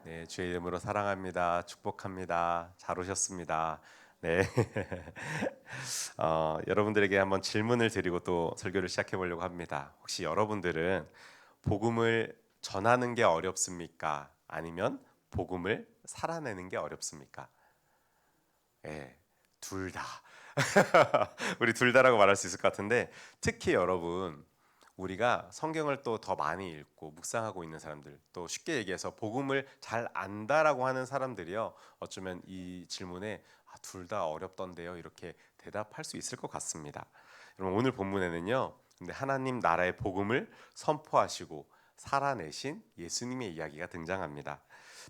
네, 주의 이름으로 사랑합니다. 축복합니다. 잘 오셨습니다. 네. 여러분들에게 한번 질문을 드리고 또 설교를 시작해 보려고 합니다. 혹시 여러분들은 복음을 전하는 게 어렵습니까? 아니면 복음을 살아내는 게 어렵습니까? 예, 둘 다. 우리 둘 다라고 말할 수 있을 것 같은데 특히 여러분 우리가 성경을 또 더 많이 읽고 묵상하고 있는 사람들 또 쉽게 얘기해서 복음을 잘 안다라고 하는 사람들이요 어쩌면 이 질문에 둘 다 어렵던데요 이렇게 대답할 수 있을 것 같습니다. 여러분 오늘 본문에는요 근데 하나님 나라의 복음을 선포하시고 살아내신 예수님의 이야기가 등장합니다.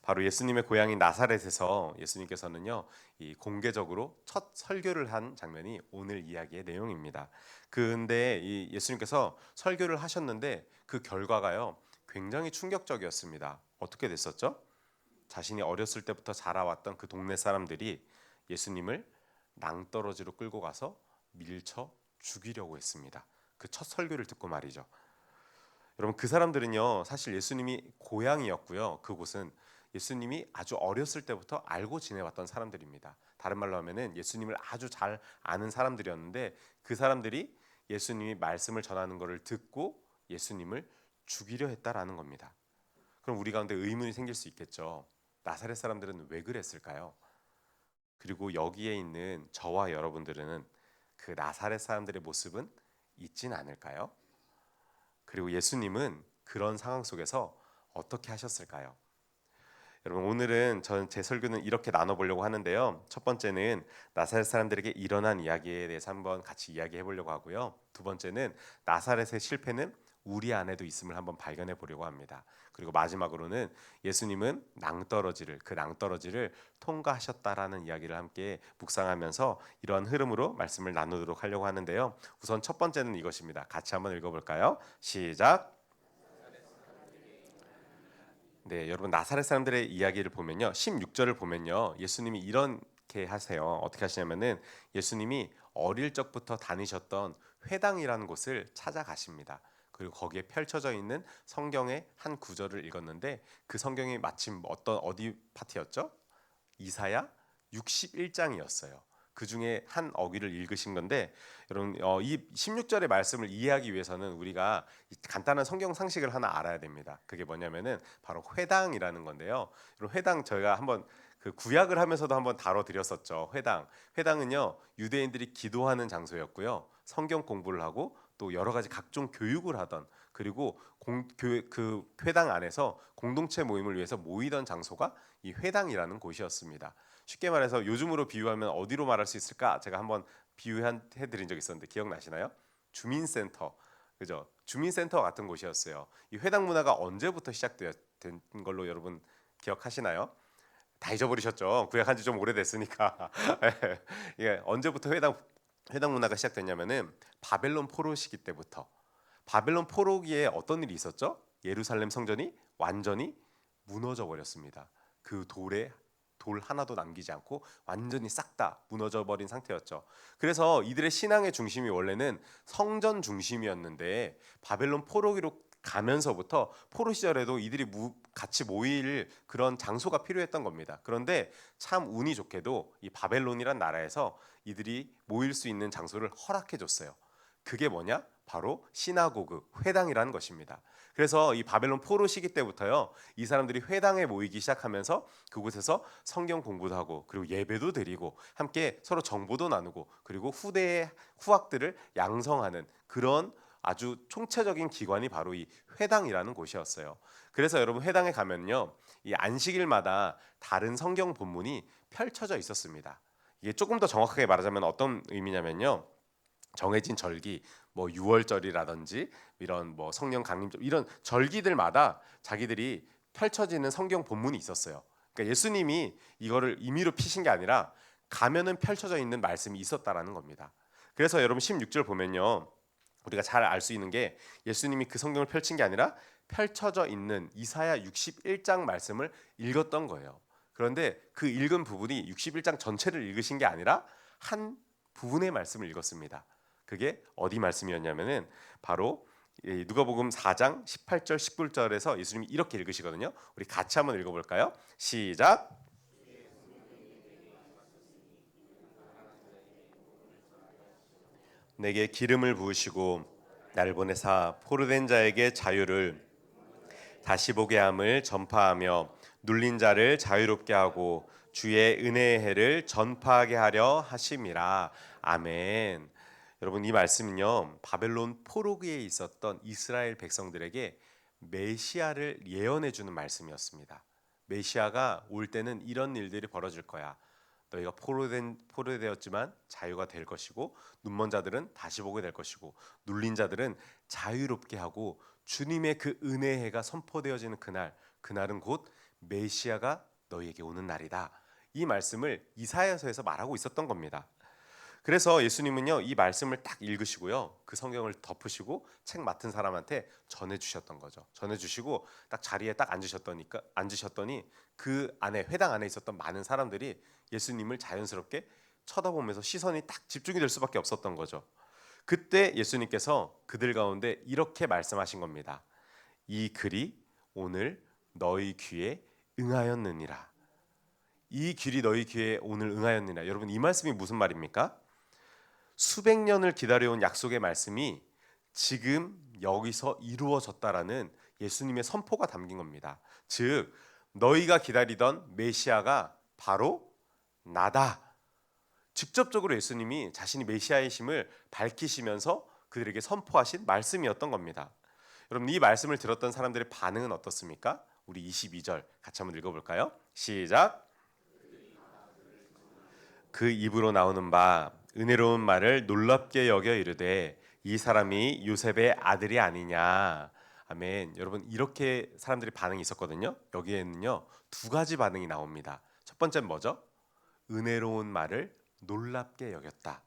바로 예수님의 고향인 나사렛에서 예수님께서는요 이 공개적으로 첫 설교를 한 장면이 오늘 이야기의 내용입니다. 근데 이 예수님께서 설교를 하셨는데 그 결과가요 굉장히 충격적이었습니다. 어떻게 됐었죠? 자신이 어렸을 때부터 자라왔던 그 동네 사람들이 예수님을 낭떠러지로 끌고 가서 밀쳐 죽이려고 했습니다. 그 첫 설교를 듣고 말이죠. 여러분 그 사람들은요 사실 예수님이 고향이었고요. 그곳은 예수님이 아주 어렸을 때부터 알고 지내왔던 사람들입니다. 다른 말로 하면은 예수님을 아주 잘 아는 사람들이었는데 그 사람들이 예수님이 말씀을 전하는 것을 듣고 예수님을 죽이려 했다라는 겁니다. 그럼 우리 가운데 의문이 생길 수 있겠죠. 나사렛 사람들은 왜 그랬을까요? 그리고 여기에 있는 저와 여러분들은 그 나사렛 사람들의 모습은 있진 않을까요? 그리고 예수님은 그런 상황 속에서 어떻게 하셨을까요? 여러분 오늘은 저는 제 설교는 이렇게 나눠보려고 하는데요. 첫 번째는 나사렛 사람들에게 일어난 이야기에 대해서 한번 같이 이야기해 보려고 하고요. 두 번째는 나사렛의 실패는 우리 안에도 있음을 한번 발견해 보려고 합니다. 그리고 마지막으로는 예수님은 그 낭떠러지를 통과하셨다라는 이야기를 함께 묵상하면서 이러한 흐름으로 말씀을 나누도록 하려고 하는데요. 우선 첫 번째는 이것입니다. 같이 한번 읽어볼까요? 시작. 네, 여러분 나사렛 사람들의 이야기를 보면요. 16절을 보면요. 예수님이 이렇게 하세요. 어떻게 하시냐면은 예수님이 어릴 적부터 다니셨던 회당이라는 곳을 찾아가십니다. 그리고 거기에 펼쳐져 있는 성경의 한 구절을 읽었는데 그 성경이 마침 어디 파트였죠? 이사야 61장이었어요. 그 중에 한 어귀를 읽으신 건데 여러분 이 16절의 말씀을 이해하기 위해서는 우리가 간단한 성경 상식을 하나 알아야 됩니다. 그게 뭐냐면은 바로 회당이라는 건데요. 여러분 회당 저희가 한번 그 구약을 하면서도 한번 다뤄드렸었죠. 회당은요 유대인들이 기도하는 장소였고요. 성경 공부를 하고 또 여러 가지 각종 교육을 하던 그리고 그 회당 안에서 공동체 모임을 위해서 모이던 장소가 이 회당이라는 곳이었습니다. 쉽게 말해서 요즘으로 비유하면 어디로 말할 수 있을까? 제가 한번 비유해드린 적 있었는데 기억나시나요? 주민센터, 그죠? 주민센터 같은 곳이었어요. 이 회당 문화가 언제부터 시작된 걸로 여러분 기억하시나요? 다 잊어버리셨죠? 구약한 지 좀 오래됐으니까. 예, 언제부터 회당 문화가 시작됐냐면은 바벨론 포로 시기 때부터. 바벨론 포로기에 어떤 일이 있었죠? 예루살렘 성전이 완전히 무너져 버렸습니다. 그 돌 하나도 남기지 않고 완전히 싹 다 무너져 버린 상태였죠. 그래서 이들의 신앙의 중심이 원래는 성전 중심이었는데 바벨론 포로기로 가면서부터 포로 시절에도 이들이 같이 모일 그런 장소가 필요했던 겁니다. 그런데 참 운이 좋게도 이 바벨론이란 나라에서 이들이 모일 수 있는 장소를 허락해 줬어요. 그게 뭐냐? 바로 시나고그, 회당이라는 것입니다. 그래서 이 바벨론 포로 시기 때부터요. 이 사람들이 회당에 모이기 시작하면서 그곳에서 성경 공부도 하고 그리고 예배도 드리고 함께 서로 정보도 나누고 그리고 후대의 후학들을 양성하는 그런 아주 총체적인 기관이 바로 이 회당이라는 곳이었어요. 그래서 여러분 회당에 가면요. 이 안식일마다 다른 성경 본문이 펼쳐져 있었습니다. 이게 조금 더 정확하게 말하자면 어떤 의미냐면요. 정해진 절기, 뭐 유월절이라든지 이런 뭐 성령 강림절 이런 절기들마다 자기들이 펼쳐지는 성경 본문이 있었어요. 그러니까 예수님이 이거를 임의로 피신 게 아니라 가면은 펼쳐져 있는 말씀이 있었다라는 겁니다. 그래서 여러분 16절 보면요. 우리가 잘 알 수 있는 게 예수님이 그 성경을 펼친 게 아니라 펼쳐져 있는 이사야 61장 말씀을 읽었던 거예요. 그런데 그 읽은 부분이 61장 전체를 읽으신 게 아니라 한 부분의 말씀을 읽었습니다. 그게 어디 말씀이었냐면은 바로 누가복음 4장 18절 19절에서 예수님이 이렇게 읽으시거든요. 우리 같이 한번 읽어볼까요? 시작. 내게 기름을 부으시고 나를 보내사 포로된 자에게 자유를 다시 보게 함을 전파하며 눌린 자를 자유롭게 하고 주의 은혜의 해를 전파하게 하려 하심이라. 아멘. 여러분, 이 말씀은요, 바벨론 포로기에 있었던 이스라엘 백성들에게 메시아를 예언해 주는 말씀이었습니다. 메시아가 올 때는 이런 일들이 벌어질 거야. 너희가 포로되었지만 자유가 될 것이고, 눈먼 자들은 다시 보게 될 것이고, 눌린 자들은 자유롭게 하고, 주님의 그 은혜해가 선포되어지는 그날은 곧 메시아가 너희에게 오는 날이다. 이 말씀을 이사야서에서 말하고 있었던 겁니다. 그래서 예수님은요, 이 말씀을 딱 읽으시고요, 그 성경을 덮으시고 책 맡은 사람한테 전해 주셨던 거죠. 전해 주시고 딱 자리에 딱 앉으셨더니 그 안에, 회당 안에 있었던 많은 사람들이 예수님을 자연스럽게 쳐다보면서 시선이 딱 집중이 될 수밖에 없었던 거죠. 그때 예수님께서 그들 가운데 이렇게 말씀하신 겁니다. 이 글이 오늘 너희 귀에 응하였느니라. 이 길이 너희 귀에 오늘 응하였느니라. 여러분, 이 말씀이 무슨 말입니까? 수백 년을 기다려온 약속의 말씀이 지금 여기서 이루어졌다라는 예수님의 선포가 담긴 겁니다. 즉, 너희가 기다리던 메시아가 바로 나다. 직접적으로 예수님이 자신이 메시아이심을 밝히시면서 그들에게 선포하신 말씀이었던 겁니다. 여러분, 이 말씀을 들었던 사람들의 반응은 어떻습니까? 우리 22절 같이 한번 읽어볼까요? 시작. 그 입으로 나오는 바 은혜로운 말을 놀랍게 여겨 이르되 이 사람이 요셉의 아들이 아니냐. 아멘. 여러분, 이렇게 사람들이 반응이 있었거든요. 여기에는요, 두 가지 반응이 나옵니다. 첫 번째는 뭐죠? 은혜로운 말을 놀랍게 여겼다.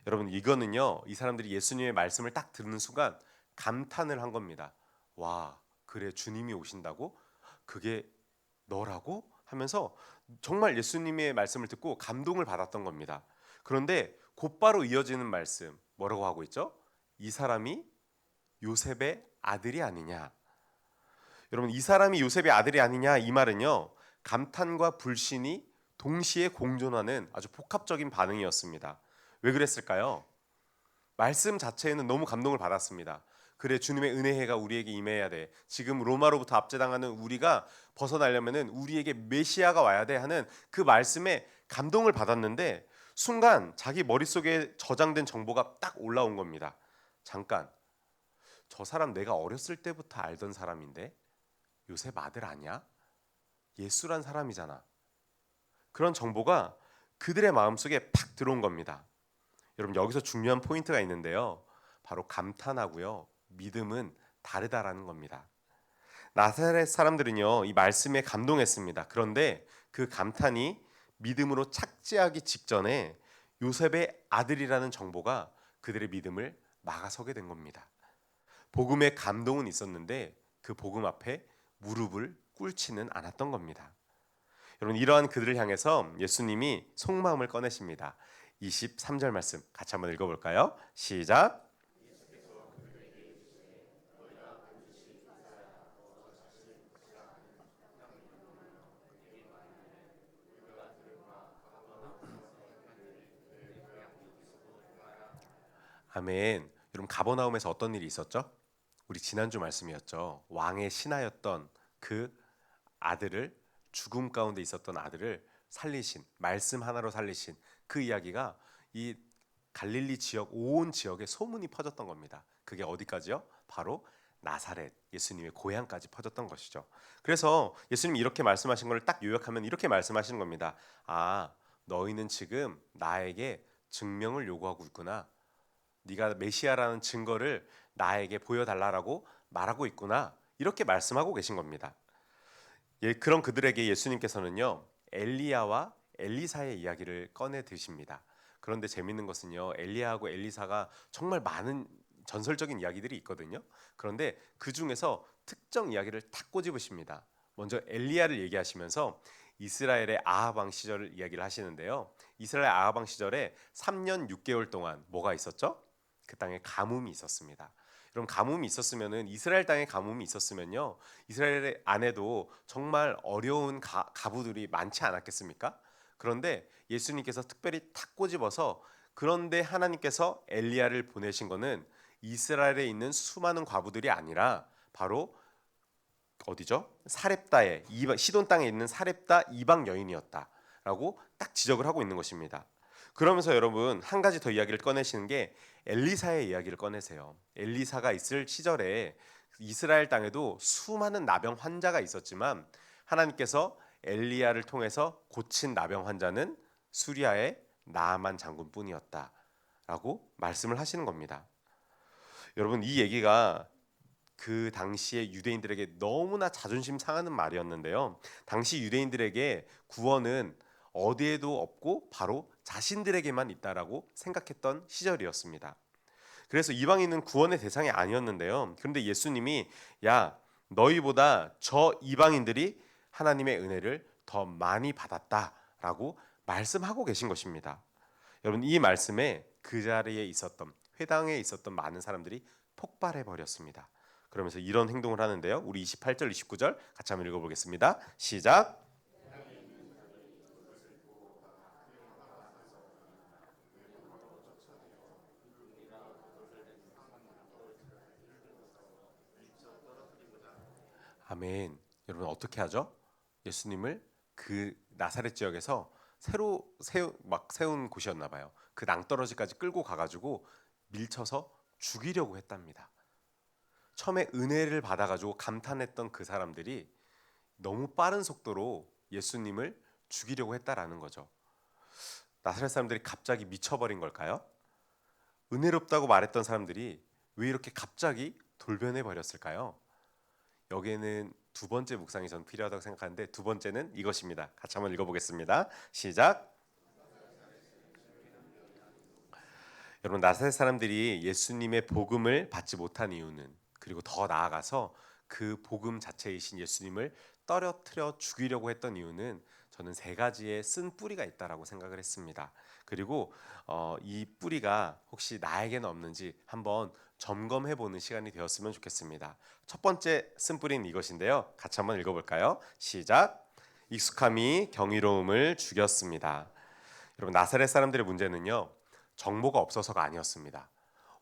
여러분, 이거는요, 이 사람들이 예수님의 말씀을 딱 듣는 순간 감탄을 한 겁니다. 와, 그래, 주님이 오신다고? 그게 너라고? 하면서 정말 예수님의 말씀을 듣고 감동을 받았던 겁니다. 그런데 곧바로 이어지는 말씀, 뭐라고 하고 있죠? 이 사람이 요셉의 아들이 아니냐. 여러분, 이 사람이 요셉의 아들이 아니냐, 이 말은요, 감탄과 불신이 동시에 공존하는 아주 복합적인 반응이었습니다. 왜 그랬을까요? 말씀 자체에는 너무 감동을 받았습니다. 그래, 주님의 은혜가 우리에게 임해야 돼. 지금 로마로부터 압제당하는 우리가 벗어나려면은 우리에게 메시아가 와야 돼 하는 그 말씀에 감동을 받았는데, 순간 자기 머릿속에 저장된 정보가 딱 올라온 겁니다. 잠깐, 저 사람 내가 어렸을 때부터 알던 사람인데 요셉 아들 아니야? 예수란 사람이잖아. 그런 정보가 그들의 마음속에 팍 들어온 겁니다. 여러분, 여기서 중요한 포인트가 있는데요, 바로 감탄하고요, 믿음은 다르다라는 겁니다. 나사렛 사람들은요, 이 말씀에 감동했습니다. 그런데 그 감탄이 믿음으로 착지하기 직전에 요셉의 아들이라는 정보가 그들의 믿음을 막아서게 된 겁니다. 복음의 감동은 있었는데 그 복음 앞에 무릎을 꿇지는 않았던 겁니다. 여러분, 이러한 그들을 향해서 예수님이 속마음을 꺼내십니다. 23절 말씀 같이 한번 읽어볼까요? 시작. 아멘. 여러분, 가버나움에서 어떤 일이 있었죠? 우리 지난주 말씀이었죠. 왕의 신하였던 그 아들을, 죽음 가운데 있었던 아들을 살리신, 말씀 하나로 살리신 그 이야기가 이 갈릴리 지역, 온 지역에 소문이 퍼졌던 겁니다. 그게 어디까지요? 바로 나사렛, 예수님의 고향까지 퍼졌던 것이죠. 그래서 예수님이 이렇게 말씀하신 걸 딱 요약하면 이렇게 말씀하시는 겁니다. 아, 너희는 지금 나에게 증명을 요구하고 있구나. 네가 메시아라는 증거를 나에게 보여달라고 말하고 있구나. 이렇게 말씀하고 계신 겁니다. 그런 그들에게 예수님께서는요, 엘리야와 엘리사의 이야기를 꺼내 드십니다. 그런데 재밌는 것은요, 엘리야하고 엘리사가 정말 많은 전설적인 이야기들이 있거든요. 그런데 그 중에서 특정 이야기를 탁 꼬집으십니다. 먼저 엘리야를 얘기하시면서 이스라엘의 아합 왕 시절을 이야기를 하시는데요. 이스라엘 아합 왕 시절에 3년 6개월 동안 뭐가 있었죠? 그 땅에 가뭄이 있었습니다. 여러분 가뭄이 있었으면은 이스라엘 땅에 가뭄이 있었으면요. 이스라엘 안에도 정말 어려운 가부들이 많지 않았겠습니까? 그런데 예수님께서 특별히 탁 꼬집어서 그런데 하나님께서 엘리야를 보내신 거는 이스라엘에 있는 수많은 과부들이 아니라 바로 어디죠? 사렙다의 시돈 땅에 있는 사렙다 이방 여인이었다라고 딱 지적을 하고 있는 것입니다. 그러면서 여러분 한 가지 더 이야기를 꺼내시는 게 엘리사의 이야기를 꺼내세요. 엘리사가 있을 시절에 이스라엘 땅에도 수많은 나병 환자가 있었지만 하나님께서 엘리야를 통해서 고친 나병 환자는 수리아의 나아만 장군뿐이었다라고 말씀을 하시는 겁니다. 여러분 이 얘기가 그 당시에 유대인들에게 너무나 자존심 상하는 말이었는데요. 당시 유대인들에게 구원은 어디에도 없고 바로 자신들에게만 있다라고 생각했던 시절이었습니다. 그래서 이방인은 구원의 대상이 아니었는데요. 그런데 예수님이 야 너희보다 저 이방인들이 하나님의 은혜를 더 많이 받았다라고 말씀하고 계신 것입니다. 여러분 이 말씀에 그 자리에 있었던 회당에 있었던 많은 사람들이 폭발해 버렸습니다. 그러면서 이런 행동을 하는데요. 우리 28절 29절 같이 한번 읽어보겠습니다. 시작. 아멘. 여러분 어떻게 하죠? 예수님을 그 나사렛 지역에서 막 세운 곳이었나 봐요. 그 낭떠러지까지 끌고 가가지고 밀쳐서 죽이려고 했답니다. 처음에 은혜를 받아가지고 감탄했던 그 사람들이 너무 빠른 속도로 예수님을 죽이려고 했다라는 거죠. 나사렛 사람들이 갑자기 미쳐버린 걸까요? 은혜롭다고 말했던 사람들이 왜 이렇게 갑자기 돌변해 버렸을까요? 여기에는 두 번째 묵상이 전 필요하다고 생각하는데 두 번째는 이것입니다. 같이 한번 읽어보겠습니다. 시작. 여러분 나사렛 사람들이 예수님의 복음을 받지 못한 이유는 그리고 더 나아가서 그 복음 자체이신 예수님을 떨어뜨려 죽이려고 했던 이유는 저는 세 가지의 쓴 뿌리가 있다라고 생각을 했습니다. 그리고 이 뿌리가 혹시 나에게는 없는지 한번 점검해 보는 시간이 되었으면 좋겠습니다. 첫 번째 쓴 뿌리는 이것인데요. 같이 한번 읽어볼까요? 시작. 익숙함이 경이로움을 죽였습니다. 여러분 나사렛 사람들의 문제는요. 정보가 없어서가 아니었습니다.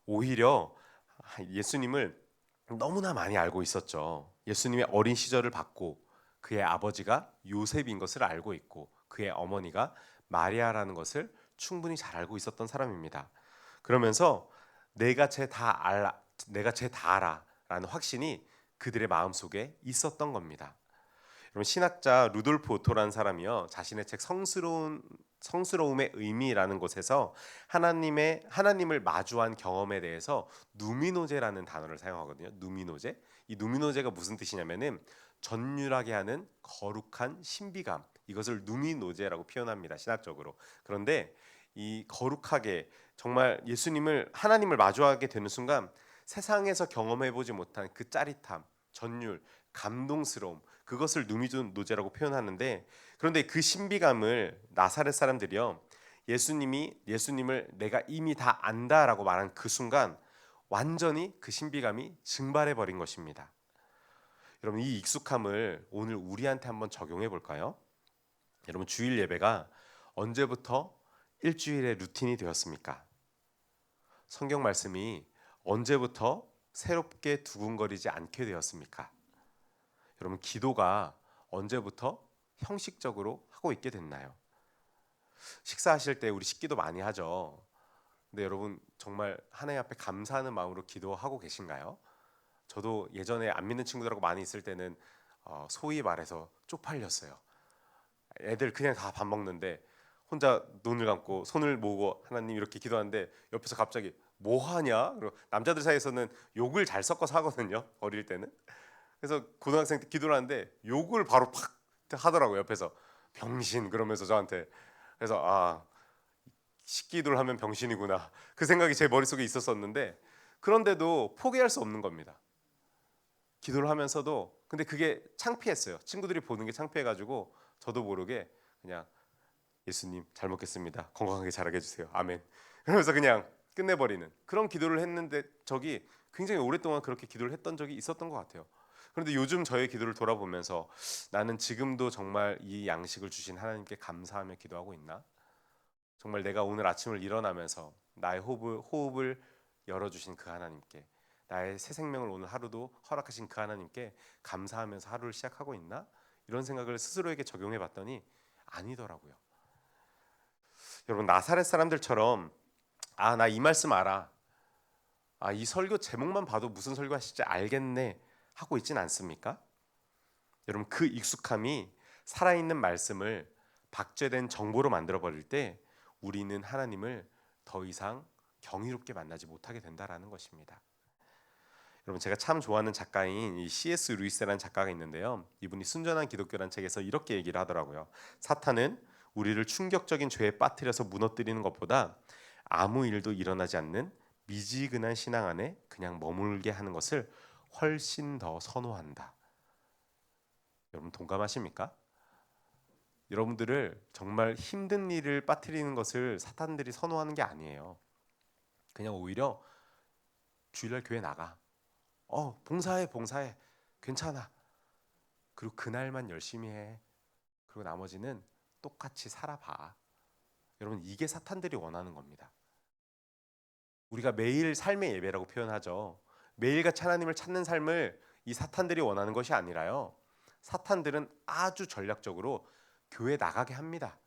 오히려 예수님을 너무나 많이 알고 있었죠. 예수님의 어린 시절을 봤고 그의 아버지가 요셉인 것을 알고 있고 그의 어머니가 마리아라는 것을 충분히 잘 알고 있었던 사람입니다. 그러면서 내가 쟤 다 알아라는 확신이 그들의 마음속에 있었던 겁니다. 여러분 신학자 루돌프 오토라는 사람이요 자신의 책 성스러움의 의미라는 곳에서 하나님을 마주한 경험에 대해서 누미노제라는 단어를 사용하거든요. 누미노제. 이 누미노제가 무슨 뜻이냐면은 전율하게 하는 거룩한 신비감. 이것을 누미노제라고 표현합니다. 신학적으로. 그런데 이 거룩하게 정말 하나님을 마주하게 되는 순간 세상에서 경험해 보지 못한 그 짜릿함, 전율, 감동스러움 그것을 누미노제라고 표현하는데 그런데 그 신비감을 나사렛 사람들이요 예수님을 내가 이미 다 안다라고 말한 그 순간 완전히 그 신비감이 증발해 버린 것입니다. 여러분 이 익숙함을 오늘 우리한테 한번 적용해 볼까요? 여러분 주일 예배가 언제부터 일주일의 루틴이 되었습니까? 성경 말씀이 언제부터 새롭게 두근거리지 않게 되었습니까? 여러분 기도가 언제부터 형식적으로 하고 있게 됐나요? 식사하실 때 우리 식기도 많이 하죠. 근데 여러분 정말 하나님 앞에 감사하는 마음으로 기도하고 계신가요? 저도 예전에 안 믿는 친구들하고 많이 있을 때는 소위 말해서 쪽팔렸어요. 애들 그냥 다 밥 먹는데 혼자 눈을 감고 손을 모으고 하나님 이렇게 기도하는데 옆에서 갑자기 뭐 하냐? 그리고 남자들 사이에서는 욕을 잘 섞어서 하거든요. 어릴 때는. 그래서 고등학생 때 기도를 하는데 욕을 바로 팍 하더라고요. 옆에서 병신 그러면서 저한테. 그래서 식기도를 하면 병신이구나. 그 생각이 제 머릿속에 있었었는데 그런데도 포기할 수 없는 겁니다. 기도를 하면서도 근데 그게 창피했어요. 친구들이 보는 게 창피해가지고 저도 모르게 그냥 예수님 잘 먹겠습니다. 건강하게 자라게 해주세요. 아멘. 그러면서 그냥 끝내버리는 그런 기도를 했는데 저기 굉장히 오랫동안 그렇게 기도를 했던 적이 있었던 것 같아요. 그런데 요즘 저의 기도를 돌아보면서 나는 지금도 정말 이 양식을 주신 하나님께 감사하며 기도하고 있나? 정말 내가 오늘 아침을 일어나면서 나의 호흡을 열어주신 그 하나님께, 나의 새 생명을 오늘 하루도 허락하신 그 하나님께 감사하면서 하루를 시작하고 있나? 이런 생각을 스스로에게 적용해 봤더니 아니더라고요. 여러분, 나사렛 사람들처럼 나 이 말씀 알아, 이 설교 제목만 봐도 무슨 설교 하실지 알겠네 하고 있진 않습니까? 여러분, 그 익숙함이 살아있는 말씀을 박제된 정보로 만들어 버릴 때 우리는 하나님을 더 이상 경이롭게 만나지 못하게 된다라는 것입니다. 여러분, 제가 참 좋아하는 작가인 이 C.S. 루이스라는 작가가 있는데요. 이분이 순전한 기독교라는 책에서 이렇게 얘기를 하더라고요. 사탄은 우리를 충격적인 죄에 빠뜨려서 무너뜨리는 것보다 아무 일도 일어나지 않는 미지근한 신앙 안에 그냥 머물게 하는 것을 훨씬 더 선호한다. 여러분, 동감하십니까? 여러분들을 정말 힘든 일을 빠뜨리는 것을 사탄들이 선호하는 게 아니에요. 그냥 오히려 주일날 교회 나가. 봉사해. 괜찮아. 그리고 그날만 열심히 해. 그리고 나머지는 똑같이 살아봐. 여러분, 이게 사탄들이 원하는 겁니다. 우리가 매일 삶의 예배라고 표현하죠. 매일같이 하나님을 찾는 삶을 이 사탄들이 원하는 것이 아니라요. 사탄들은 아주 전략적으로 교회 나가게 합니다.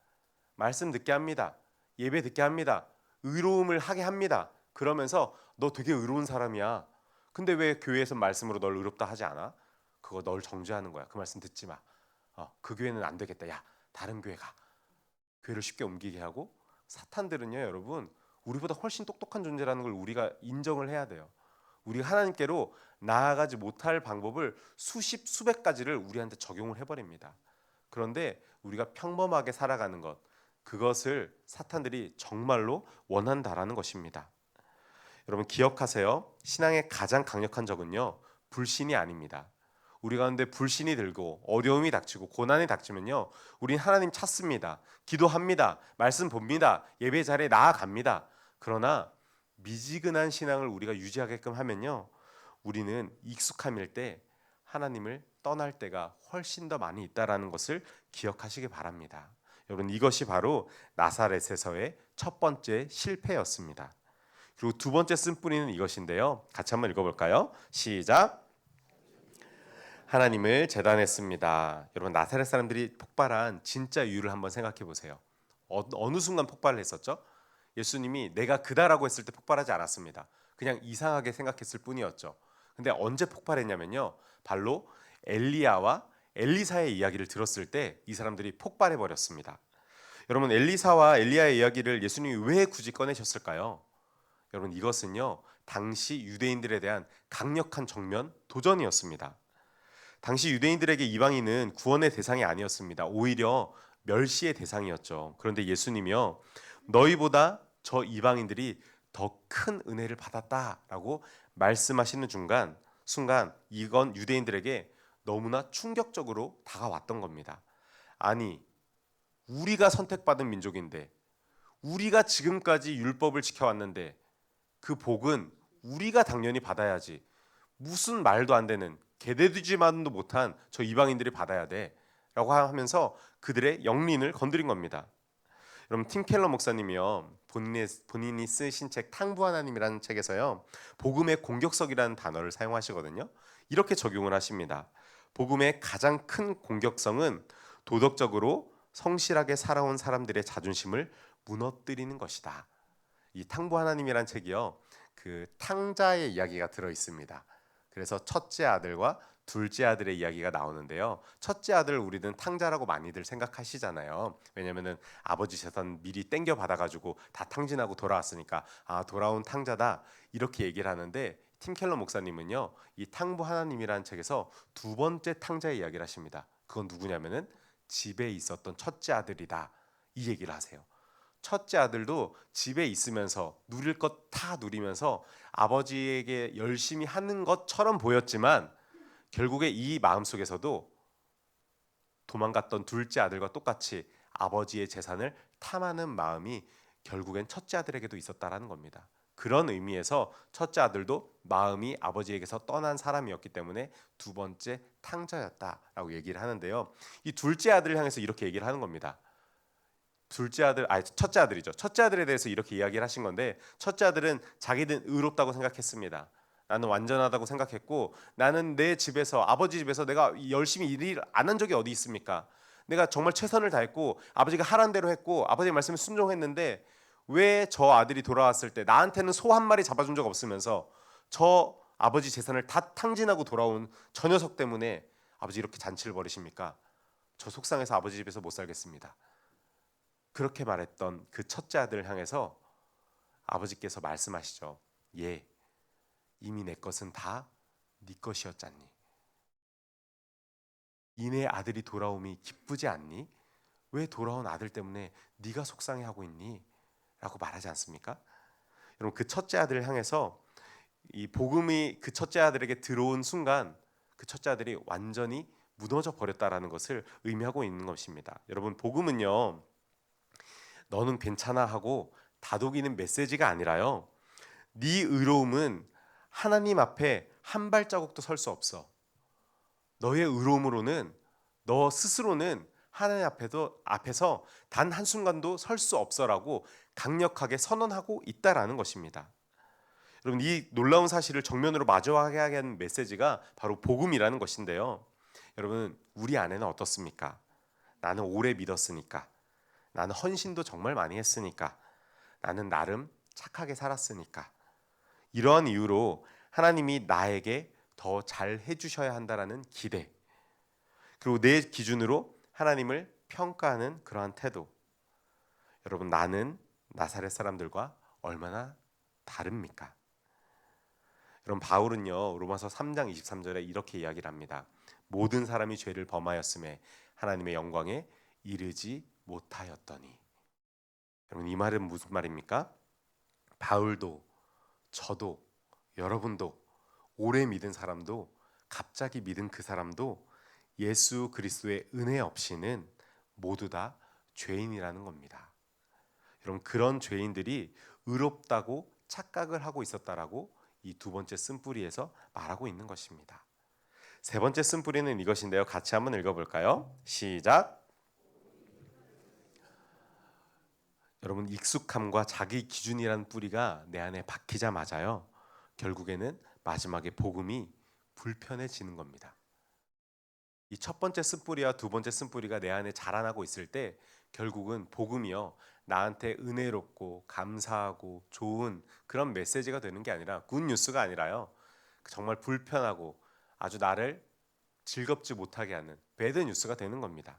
말씀 듣게 합니다. 예배 듣게 합니다. 의로움을 하게 합니다. 그러면서 너 되게 의로운 사람이야. 근데 왜 교회에서 말씀으로 널 의롭다 하지 않아? 그거 널 정죄하는 거야. 그 말씀 듣지 마. 그 교회는 안 되겠다. 야, 다른 교회 가. 교회를 쉽게 옮기게 하고, 사탄들은요, 여러분, 우리보다 훨씬 똑똑한 존재라는 걸 우리가 인정을 해야 돼요. 우리가 하나님께로 나아가지 못할 방법을 수십 수백 가지를 우리한테 적용을 해버립니다. 그런데 우리가 평범하게 살아가는 것, 그것을 사탄들이 정말로 원한다라는 것입니다. 여러분, 기억하세요. 신앙의 가장 강력한 적은요, 불신이 아닙니다. 우리 가운데 불신이 들고 어려움이 닥치고 고난이 닥치면요, 우린 하나님 찾습니다. 기도합니다. 말씀 봅니다. 예배 자리에 나아갑니다. 그러나 미지근한 신앙을 우리가 유지하게끔 하면요, 우리는 익숙함일 때 하나님을 떠날 때가 훨씬 더 많이 있다라는 것을 기억하시기 바랍니다. 여러분, 이것이 바로 나사렛에서의 첫 번째 실패였습니다. 그리고 두 번째 쓴뿌리는 이것인데요. 같이 한번 읽어볼까요? 시작. 하나님을 재단했습니다. 여러분, 나사렛 사람들이 폭발한 진짜 이유를 한번 생각해 보세요. 어느 순간 폭발을 했었죠? 예수님이 내가 그다라고 했을 때 폭발하지 않았습니다. 그냥 이상하게 생각했을 뿐이었죠. 근데 언제 폭발했냐면요, 바로 엘리야와 엘리사의 이야기를 들었을 때 이 사람들이 폭발해 버렸습니다. 여러분, 엘리사와 엘리야의 이야기를 예수님이 왜 굳이 꺼내셨을까요? 여러분, 이것은요, 당시 유대인들에 대한 강력한 정면 도전이었습니다. 당시 유대인들에게 이방인은 구원의 대상이 아니었습니다. 오히려 멸시의 대상이었죠. 그런데 예수님이요, 너희보다 저 이방인들이 더 큰 은혜를 받았다라고 말씀하시는 순간 이건 유대인들에게 너무나 충격적으로 다가왔던 겁니다. 아니, 우리가 선택받은 민족인데, 우리가 지금까지 율법을 지켜왔는데 그 복은 우리가 당연히 받아야지, 무슨 말도 안 되는 개되지만도 못한 저 이방인들이 받아야 돼 라고 하면서 그들의 영린을 건드린 겁니다. 여러분, 팀 켈러 목사님이요, 본인이 쓰신 책 탕부 하나님이라는 책에서요, 복음의 공격성이라는 단어를 사용하시거든요. 이렇게 적용을 하십니다. 복음의 가장 큰 공격성은 도덕적으로 성실하게 살아온 사람들의 자존심을 무너뜨리는 것이다. 이 탕부 하나님이란 책이요, 그 탕자의 이야기가 들어 있습니다. 그래서 첫째 아들과 둘째 아들의 이야기가 나오는데요. 첫째 아들 우리는 탕자라고 많이들 생각하시잖아요. 왜냐면은 아버지 재산 미리 땡겨 받아가지고 다 탕진하고 돌아왔으니까 돌아온 탕자다 이렇게 얘기를 하는데, 팀 켈러 목사님은요, 이 탕부 하나님이라는 책에서 두 번째 탕자의 이야기를 하십니다. 그건 누구냐면은 집에 있었던 첫째 아들이다 이 얘기를 하세요. 첫째 아들도 집에 있으면서 누릴 것 다 누리면서 아버지에게 열심히 하는 것처럼 보였지만 결국에 이 마음속에서도 도망갔던 둘째 아들과 똑같이 아버지의 재산을 탐하는 마음이 결국엔 첫째 아들에게도 있었다라는 겁니다. 그런 의미에서 첫째 아들도 마음이 아버지에게서 떠난 사람이었기 때문에 두 번째 탕자였다라고 얘기를 하는데요. 이 둘째 아들을 향해서 이렇게 얘기를 하는 겁니다. 첫째 아들이죠. 첫째 아들에 대해서 이렇게 이야기를 하신 건데, 첫째 아들은 자기는 의롭다고 생각했습니다. 나는 완전하다고 생각했고, 나는 내 집에서, 아버지 집에서 내가 열심히 일을 안 한 적이 어디 있습니까? 내가 정말 최선을 다했고 아버지가 하라는 대로 했고 아버지의 말씀에 순종했는데, 왜 저 아들이 돌아왔을 때 나한테는 소 한 마리 잡아준 적 없으면서 저 아버지 재산을 다 탕진하고 돌아온 저 녀석 때문에 아버지 이렇게 잔치를 벌이십니까? 저 속상해서 아버지 집에서 못 살겠습니다. 그렇게 말했던 그 첫째 아들을 향해서 아버지께서 말씀하시죠. 예, 이미 내 것은 다 네 것이었잖니. 이내 아들이 돌아옴이 기쁘지 않니? 왜 돌아온 아들 때문에 네가 속상해하고 있니? 라고 말하지 않습니까? 여러분, 그 첫째 아들을 향해서 이 복음이 그 첫째 아들에게 들어온 순간 그 첫째 아들이 완전히 무너져 버렸다라는 것을 의미하고 있는 것입니다. 여러분, 복음은요, 너는 괜찮아 하고 다독이는 메시지가 아니라요, 네 의로움은 하나님 앞에 한 발자국도 설 수 없어. 너의 의로움으로는 너 스스로는 하나님 앞에서 단 한순간도 설 수 없어라고 강력하게 선언하고 있다라는 것입니다. 여러분, 이 놀라운 사실을 정면으로 마주하게 하는 메시지가 바로 복음이라는 것인데요. 여러분, 우리 안에는 어떻습니까? 나는 오래 믿었으니까, 나는 헌신도 정말 많이 했으니까, 나는 나름 착하게 살았으니까, 이러한 이유로 하나님이 나에게 더 잘 해주셔야 한다라는 기대, 그리고 내 기준으로 하나님을 평가하는 그러한 태도. 여러분, 나는 나사렛 사람들과 얼마나 다릅니까? 여러분, 바울은요, 로마서 3장 23절에 이렇게 이야기를 합니다. 모든 사람이 죄를 범하였음에 하나님의 영광에 이르지 못하였더니. 여러분, 이 말은 무슨 말입니까? 바울도, 저도, 여러분도, 오래 믿은 사람도, 갑자기 믿은 그 사람도 예수 그리스도의 은혜 없이는 모두 다 죄인이라는 겁니다. 여러분, 그런 죄인들이 의롭다고 착각을 하고 있었다라고 이 두 번째 쓴뿌리에서 말하고 있는 것입니다. 세 번째 쓴뿌리는 이것인데요. 같이 한번 읽어볼까요? 시작. 여러분, 익숙함과 자기 기준이라는 뿌리가 내 안에 박히자마자요, 결국에는 마지막에 복음이 불편해지는 겁니다. 이 첫 번째 쓴뿌리와 두 번째 쓴뿌리가 내 안에 자라나고 있을 때 결국은 복음이요, 나한테 은혜롭고 감사하고 좋은 그런 메시지가 되는 게 아니라, 굿뉴스가 아니라요, 정말 불편하고 아주 나를 즐겁지 못하게 하는 배드 뉴스가 되는 겁니다.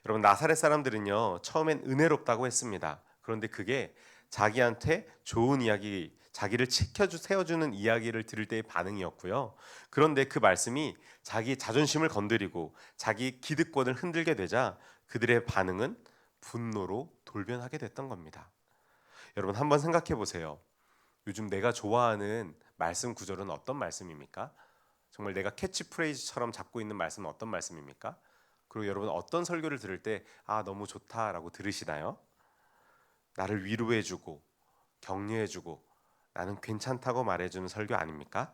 여러분, 나사렛 사람들은요, 처음엔 은혜롭다고 했습니다. 그런데 그게 자기한테 좋은 이야기, 자기를 세워주는 이야기를 들을 때의 반응이었고요. 그런데 그 말씀이 자기 자존심을 건드리고 자기 기득권을 흔들게 되자 그들의 반응은 분노로 돌변하게 됐던 겁니다. 여러분, 한번 생각해 보세요. 요즘 내가 좋아하는 말씀 구절은 어떤 말씀입니까? 정말 내가 캐치프레이즈처럼 잡고 있는 말씀은 어떤 말씀입니까? 그리고 여러분, 어떤 설교를 들을 때 너무 좋다라고 들으시나요? 나를 위로해주고 격려해주고 나는 괜찮다고 말해주는 설교 아닙니까?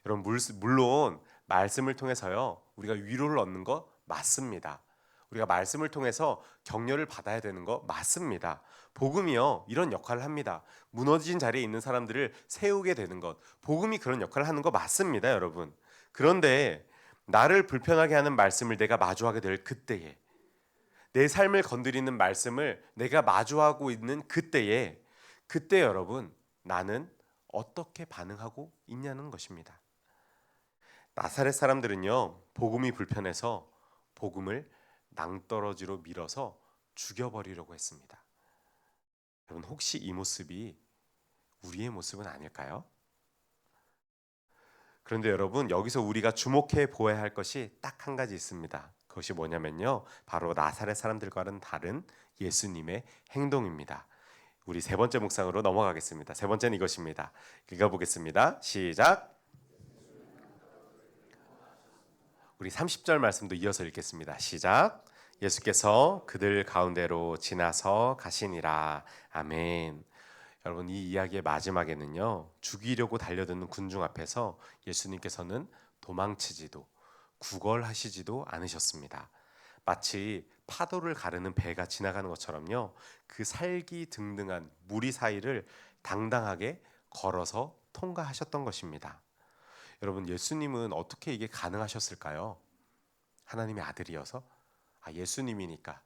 여러분, 물론 말씀을 통해서요, 우리가 위로를 얻는 거 맞습니다. 우리가 말씀을 통해서 격려를 받아야 되는 거 맞습니다. 복음이요, 이런 역할을 합니다. 무너진 자리에 있는 사람들을 세우게 되는 것, 복음이 그런 역할을 하는 거 맞습니다, 여러분. 그런데 나를 불편하게 하는 말씀을 내가 마주하게 될 그때에, 내 삶을 건드리는 말씀을 내가 마주하고 있는 그때 여러분, 나는 어떻게 반응하고 있냐는 것입니다. 나사렛 사람들은요, 복음이 불편해서 복음을 낭떠러지로 밀어서 죽여버리려고 했습니다. 여러분, 혹시 이 모습이 우리의 모습은 아닐까요? 그런데 여러분, 여기서 우리가 주목해 보아야 할 것이 딱 한 가지 있습니다. 그것이 뭐냐면요, 바로 나사렛 사람들과는 다른 예수님의 행동입니다. 우리 세 번째 묵상으로 넘어가겠습니다. 세 번째는 이것입니다. 읽어보겠습니다. 시작. 우리 30절 말씀도 이어서 읽겠습니다. 시작. 예수께서 그들 가운데로 지나서 가시니라. 아멘. 여러분 이 이야기의 마지막에는요. 죽이려고 달려드는 군중 앞에서 예수님께서는 도망치지도 구걸하시지도 않으셨습니다. 마치 파도를 가르는 배가 지나가는 것처럼요. 그 살기등등한 무리 사이를 당당하게 걸어서 통과하셨던 것입니다. 여러분 예수님은 어떻게 이게 가능하셨을까요? 하나님의 아들이어서? 예수님이니까.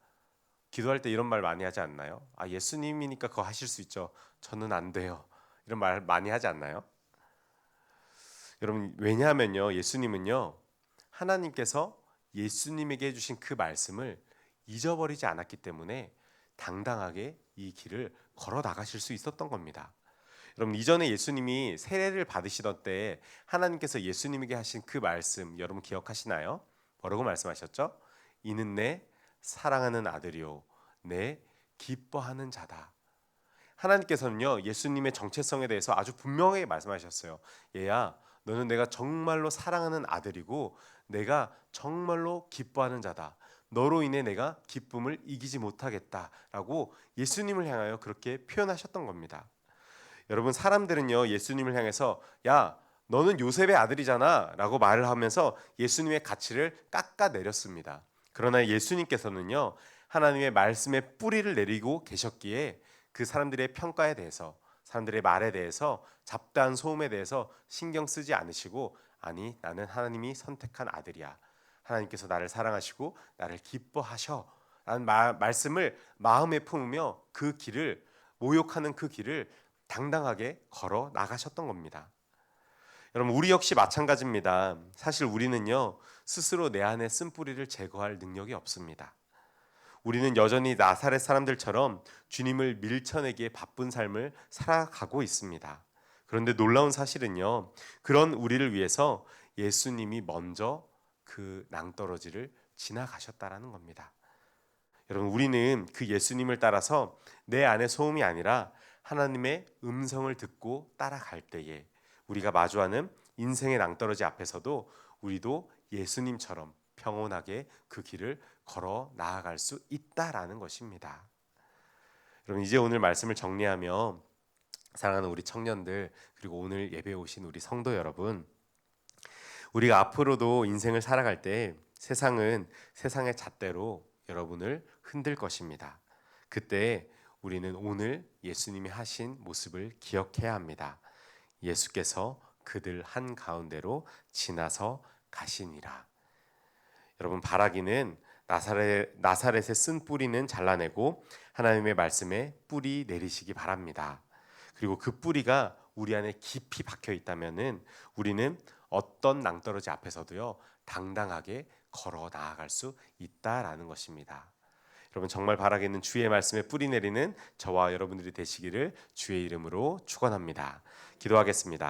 기도할 때 이런 말 많이 하지 않나요? 예수님이니까 그거 하실 수 있죠. 저는 안 돼요. 이런 말 많이 하지 않나요? 여러분 왜냐하면요. 예수님은요. 하나님께서 예수님에게 해주신 그 말씀을 잊어버리지 않았기 때문에 당당하게 이 길을 걸어 나가실 수 있었던 겁니다. 여러분 이전에 예수님이 세례를 받으시던 때 하나님께서 예수님에게 하신 그 말씀 여러분 기억하시나요? 뭐라고 말씀하셨죠? 이는 내 사랑하는 아들이요 내 기뻐하는 자다. 하나님께서는요 예수님의 정체성에 대해서 아주 분명하게 말씀하셨어요. 얘야 너는 내가 정말로 사랑하는 아들이고 내가 정말로 기뻐하는 자다. 너로 인해 내가 기쁨을 이기지 못하겠다라고 예수님을 향하여 그렇게 표현하셨던 겁니다. 여러분 사람들은요 예수님을 향해서 야 너는 요셉의 아들이잖아 라고 말을 하면서 예수님의 가치를 깎아내렸습니다. 그러나 예수님께서는요 하나님의 말씀에 뿌리를 내리고 계셨기에 그 사람들의 평가에 대해서 사람들의 말에 대해서 잡다한 소음에 대해서 신경 쓰지 않으시고 아니 나는 하나님이 선택한 아들이야. 하나님께서 나를 사랑하시고 나를 기뻐하셔 라는 말씀을 마음에 품으며 그 길을 모욕하는 그 길을 당당하게 걸어 나가셨던 겁니다. 여러분 우리 역시 마찬가지입니다. 사실 우리는요 스스로 내 안에 쓴뿌리를 제거할 능력이 없습니다. 우리는 여전히 나사렛 사람들처럼 주님을 밀쳐내기에 바쁜 삶을 살아가고 있습니다. 그런데 놀라운 사실은요 그런 우리를 위해서 예수님이 먼저 그 낭떠러지를 지나가셨다라는 겁니다. 여러분 우리는 그 예수님을 따라서 내 안의 소음이 아니라 하나님의 음성을 듣고 따라갈 때에 우리가 마주하는 인생의 낭떠러지 앞에서도 우리도 예수님처럼 평온하게 그 길을 걸어 나아갈 수 있다라는 것입니다. 여러분 이제 오늘 말씀을 정리하며 사랑하는 우리 청년들 그리고 오늘 예배에 오신 우리 성도 여러분 우리가 앞으로도 인생을 살아갈 때 세상은 세상의 잣대로 여러분을 흔들 것입니다. 그때 우리는 오늘 예수님이 하신 모습을 기억해야 합니다. 예수께서 그들 한가운데로 지나서 가시니라. 여러분 바라기는 나사렛의 쓴 뿌리는 잘라내고 하나님의 말씀에 뿌리 내리시기 바랍니다. 그리고 그 뿌리가 우리 안에 깊이 박혀 있다면은 우리는 어떤 낭떠러지 앞에서도요 당당하게 걸어 나아갈 수 있다라는 것입니다. 여러분 정말 바라기는 주의 말씀에 뿌리 내리는 저와 여러분들이 되시기를 주의 이름으로 축원합니다. 기도하겠습니다.